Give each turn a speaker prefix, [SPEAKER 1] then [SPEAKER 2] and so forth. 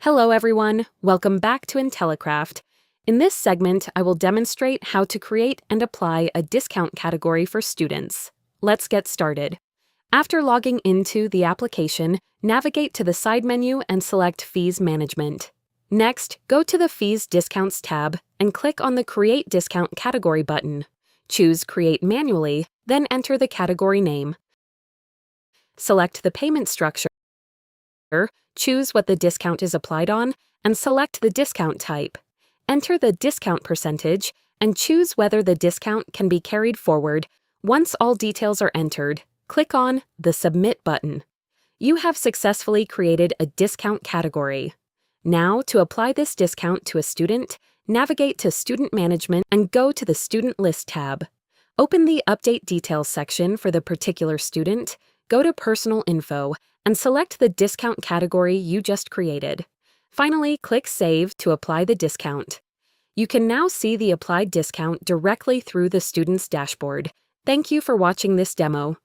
[SPEAKER 1] Hello everyone, welcome back to Intellicraft. In this segment, I will demonstrate how to create and apply a discount category for students. Let's get started. After logging into the application, navigate to the side menu and select Fees Management. Next, go to the Fees Discounts tab and click on the Create Discount Category button. Choose Create Manually, then enter the category name. Select the payment structure. Choose what the discount is applied on, and select the discount type. Enter the discount percentage, and choose whether the discount can be carried forward. Once all details are entered, click on the Submit button. You have successfully created a discount category. Now, to apply this discount to a student, navigate to Student Management and go to the Student List tab. Open the Update Details section for the particular student, go to Personal Info, and select the discount category you just created. Finally, click Save to apply the discount. You can now see the applied discount directly through the student's dashboard. Thank you for watching this demo.